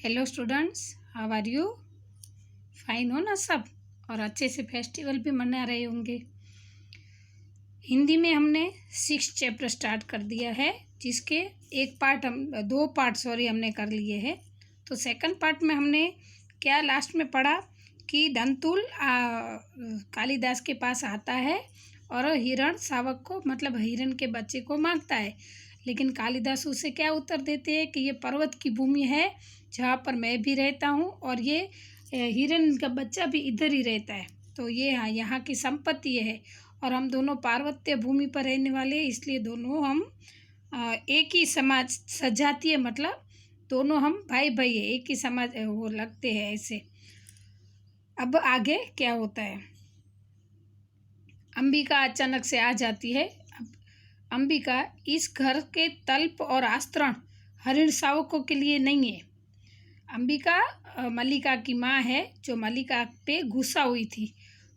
Hello students, how are you? Fine हो ना सब? और अच्छे से फेस्टिवल भी मना रहे होंगे। हिंदी में हमने 6 चैप्टर स्टार्ट कर दिया है, जिसके दो पार्ट हमने कर लिए हैं। तो सेकंड पार्ट में हमने क्या लास्ट में पढ़ा कि दंतुल कालिदास के पास आता है और हिरण शावक को, मतलब हिरण के बच्चे को मांगता है। लेकिन कालिदास उसे क्या उत्तर देते हैं कि ये पर्वत की भूमि है जहाँ पर मैं भी रहता हूँ, और ये हिरण का बच्चा भी इधर ही रहता है, तो ये यहाँ की संपत्ति है, और हम दोनों पार्वत्य भूमि पर रहने वाले हैं, इसलिए दोनों हम एक ही समाज सजातीय, मतलब दोनों हम भाई भाई है, एक ही समाज वो लगते हैं ऐसे। अब आगे क्या होता है? अंबिका अचानक से आ जाती है। अब अंबिका, इस घर के तल्प और आस्तरण हरिण शावकों के लिए नहीं है। अंबिका मल्लिका की माँ है, जो मल्लिका पे गुस्सा हुई थी,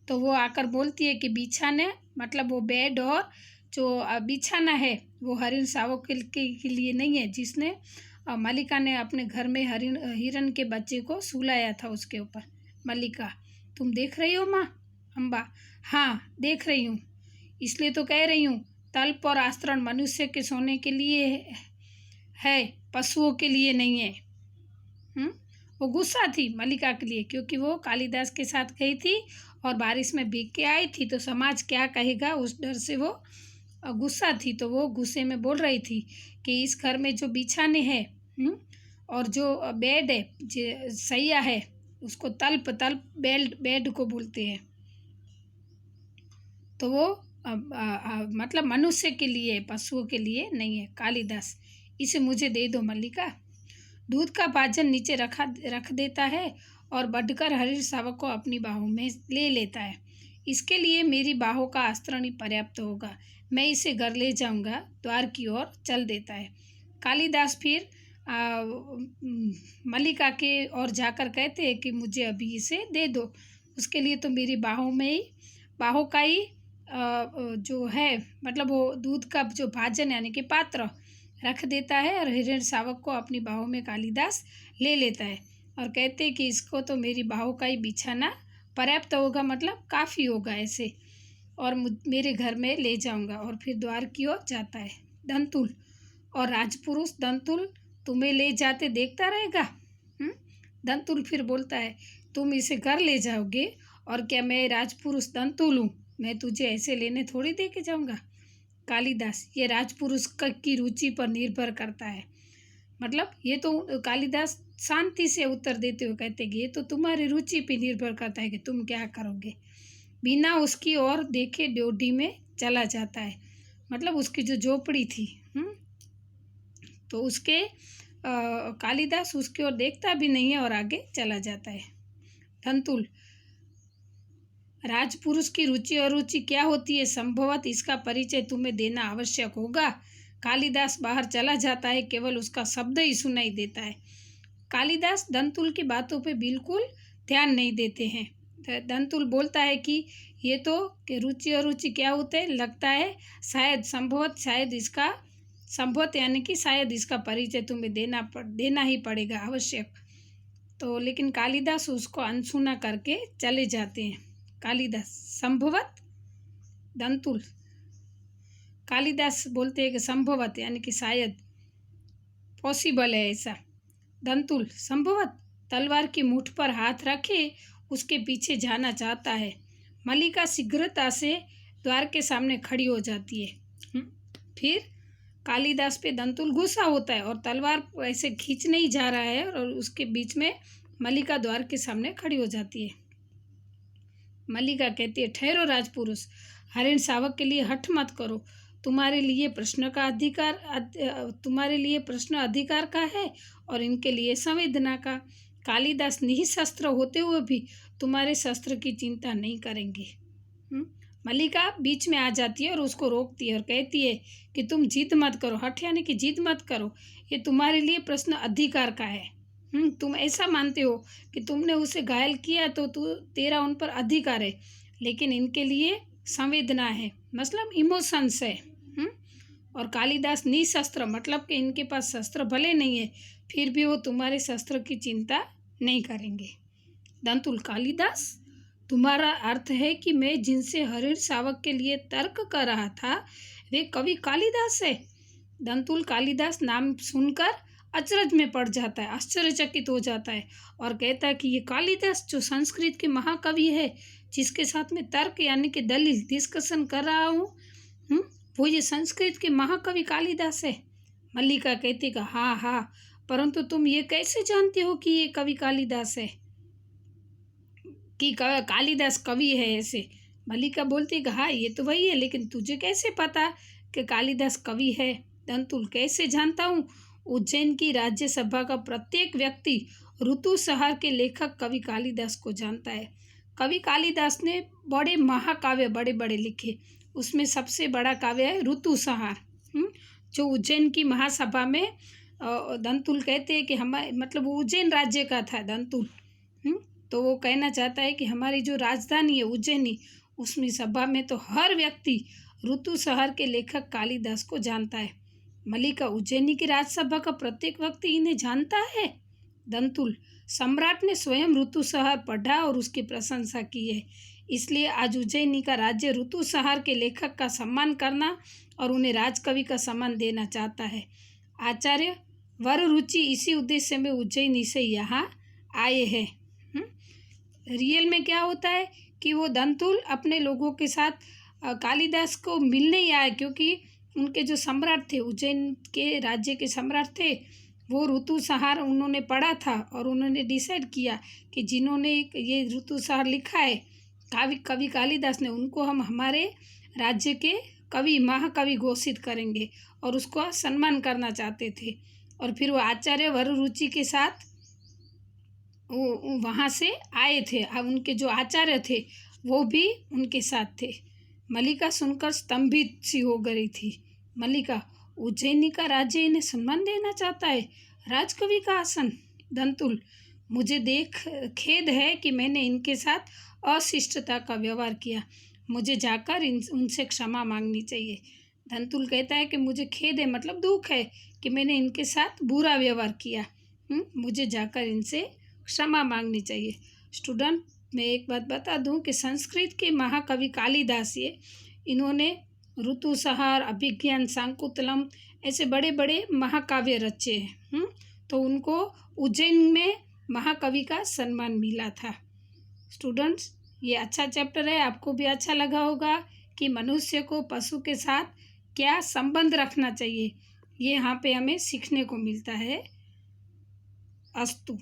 तो वो आकर बोलती है कि बिछाने, मतलब वो बेड और जो बिछाना है वो हरिण शावक के लिए नहीं है, जिसने मल्लिका ने अपने घर में हिरण के बच्चे को सुलाया था उसके ऊपर। मल्लिका, तुम देख रही हो माँ? अम्बा, हाँ देख रही हूँ, इसलिए तो कह रही हूँ, तल्प और आस्तरण मनुष्य के सोने के लिए है, पशुओं के लिए नहीं है। वो गुस्सा थी मल्लिका के लिए, क्योंकि वो कालिदास के साथ गई थी और बारिश में भीग के आई थी, तो समाज क्या कहेगा उस डर से वो गुस्सा थी। तो वो गुस्से में बोल रही थी कि इस घर में जो बिछाने हैं और जो बेड है, जो सैया है, उसको तल्प बेड को बोलते हैं, तो वो मतलब मनुष्य के लिए, पशुओं के लिए नहीं है। कालिदास, इसे मुझे दे दो मल्लिका। दूध का भाजन नीचे रख देता है और बढ़कर हरिण शावक को अपनी बाहों में ले लेता है। इसके लिए मेरी बाहों का आस्तरण ही पर्याप्त होगा, मैं इसे घर ले जाऊंगा। द्वार की ओर चल देता है। कालिदास फिर मल्लिका के ओर जाकर कहते हैं कि मुझे अभी इसे दे दो, उसके लिए तो मेरी बाहों का ही जो है, मतलब वो दूध का जो भाजन यानी कि पात्र रख देता है, और हिरण शावक को अपनी बाहों में कालिदास ले लेता है और कहते हैं कि इसको तो मेरी बाहों का ही बिछाना पर्याप्त होगा, मतलब काफ़ी होगा ऐसे, और मेरे घर में ले जाऊंगा। और फिर द्वार की ओर जाता है। दंतुल, और राजपुरुष दंतुल तुम्हें ले जाते देखता रहेगा। दंतुल फिर बोलता है, तुम इसे घर ले जाओगे, और क्या मैं राजपुरुष दंतुल हूँ? मैं तुझे ऐसे लेने थोड़ी दे के जाऊँगा। कालिदास, ये राजपुरुष की रुचि पर निर्भर करता है। मतलब ये तो कालिदास शांति से उत्तर देते हुए कहते कि ये तो तुम्हारी रुचि पर निर्भर करता है कि तुम क्या करोगे। बिना उसकी ओर देखे ड्योढ़ी में चला जाता है, मतलब उसकी जो झोपड़ी थी, तो उसके कालिदास उसकी ओर देखता भी नहीं है और आगे चला जाता है। दंतुल, राजपुरुष की रुचि और रुचि क्या होती है, संभवत इसका परिचय तुम्हें देना आवश्यक होगा। कालिदास बाहर चला जाता है, केवल उसका शब्द ही सुनाई देता है। कालिदास दंतुल की बातों पे बिल्कुल ध्यान नहीं देते हैं। दंतुल बोलता है कि ये तो कि रुचि और रुचि क्या होते हैं, लगता है शायद, संभवत यानी कि शायद इसका परिचय तुम्हें देना ही पड़ेगा, आवश्यक। तो लेकिन कालिदास उसको अनसुना करके चले जाते हैं। कालिदास, संभवत। दंतुल, कालिदास बोलते हैं कि संभवत यानी कि शायद, पॉसिबल है ऐसा। दंतुल, संभवत तलवार की मुठ पर हाथ रखे उसके पीछे जाना चाहता है। मल्लिका शीघ्रता से द्वार के सामने खड़ी हो जाती है। फिर कालिदास पे दंतुल गुस्सा होता है और तलवार ऐसे खींच नहीं जा रहा है, और उसके बीच में मल्लिका द्वार के सामने खड़ी हो जाती है। मल्लिका कहती है, ठहरो राजपुरुष, हरिण शावक के लिए हठ मत करो, तुम्हारे लिए प्रश्न अधिकार का है और इनके लिए संवेदना का। कालिदास निशस्त्र होते हुए भी तुम्हारे शस्त्र की चिंता नहीं करेंगे। मल्लिका बीच में आ जाती है और उसको रोकती है और कहती है कि तुम जिद मत करो, हठ यानी कि जिद मत करो, ये तुम्हारे लिए प्रश्न अधिकार का है। तुम ऐसा मानते हो कि तुमने उसे घायल किया तो तेरा उन पर अधिकार है, लेकिन इनके लिए संवेदना है, मतलब इमोशंस है। और कालिदास निशस्त्र, मतलब कि इनके पास शस्त्र भले नहीं है, फिर भी वो तुम्हारे शस्त्र की चिंता नहीं करेंगे। दंतुल कालिदास, तुम्हारा अर्थ है कि मैं जिनसे हरिण शावक के लिए तर्क कर रहा था वे कवि कालिदास है। दंतुल कालिदास नाम सुनकर अचरज में पड़ जाता है, आश्चर्यचकित हो जाता है और कहता है कि ये कालिदास जो संस्कृत के महाकवि है, जिसके साथ में तर्क यानी कि दलील डिस्कशन कर रहा हूँ, वो ये संस्कृत के महाकवि कालिदास है। मल्लिका कहती कि हाँ हाँ, परंतु तुम ये कैसे जानते हो कि ये कवि कालिदास है, कि कालिदास कवि है ऐसे? मल्लिका बोलती कि हाँ ये तो वही है, लेकिन तुझे कैसे पता कि कालिदास कवि है? दंतुल, कैसे जानता हूँ? उज्जैन की राज्यसभा का प्रत्येक व्यक्ति ऋतुसंहार के लेखक कवि कालिदास को जानता है। कवि कालिदास ने बड़े महाकाव्य बड़े बड़े लिखे, उसमें सबसे बड़ा काव्य है ऋतुसंहार, जो उज्जैन की महासभा में दंतुल कहते हैं कि हमारे मतलब उज्जैन राज्य का था दंतुल, तो वो कहना चाहता है कि हमारी जो राजधानी है उज्जैनी, उसमें सभा में तो हर व्यक्ति ऋतुसंहार के लेखक कालिदास को जानता है। मल्लिका, उज्जैनी की राज्यसभा का प्रत्येक व्यक्ति इन्हें जानता है? दंतुल, सम्राट ने स्वयं ऋतुसंहार पढ़ा और उसकी प्रशंसा की है, इसलिए आज उज्जैनी का राज्य ऋतुसंहार के लेखक का सम्मान करना और उन्हें राजकवि का सम्मान देना चाहता है। आचार्य वररुचि इसी उद्देश्य में उज्जैनी से यहाँ आए हैं। रियल में क्या होता है कि वो दंतुल अपने लोगों के साथ कालिदास को मिलने ही आए, क्योंकि उनके जो सम्राट थे, उज्जैन के राज्य के सम्राट थे, वो ऋतुसंहार उन्होंने पढ़ा था और उन्होंने डिसाइड किया कि जिन्होंने ये ऋतुसंहार लिखा है कवि कालिदास ने, उनको हम हमारे राज्य के कवि महाकवि घोषित करेंगे और उसको सम्मान करना चाहते थे। और फिर वो आचार्य वररुचि के साथ वो वहाँ से आए थे। अब उनके जो आचार्य थे वो भी उनके साथ थे। मल्लिका सुनकर स्तंभित सी हो गई थी। मल्लिका, उज्जैनी का राज्य इन्हें सम्मान देना चाहता है, राजकवि का आसन? दंतुल, मुझे देख खेद है कि मैंने इनके साथ अशिष्टता का व्यवहार किया, मुझे जाकर उनसे क्षमा मांगनी चाहिए। दंतुल कहता है कि मुझे खेद है, मतलब दुख है कि मैंने इनके साथ बुरा व्यवहार किया, मुझे जाकर इनसे क्षमा मांगनी चाहिए। स्टूडेंट, मैं एक बात बता दूं कि संस्कृत के महाकवि कालिदास इन्होंने ऋतुसंहार, अभिज्ञान शाकुंतलम ऐसे बड़े बड़े महाकाव्य रचे हैं। तो उनको उज्जैन में महाकवि का सम्मान मिला था। स्टूडेंट्स, ये अच्छा चैप्टर है, आपको भी अच्छा लगा होगा कि मनुष्य को पशु के साथ क्या संबंध रखना चाहिए, ये यहाँ पे हमें सीखने को मिलता है। अस्तु।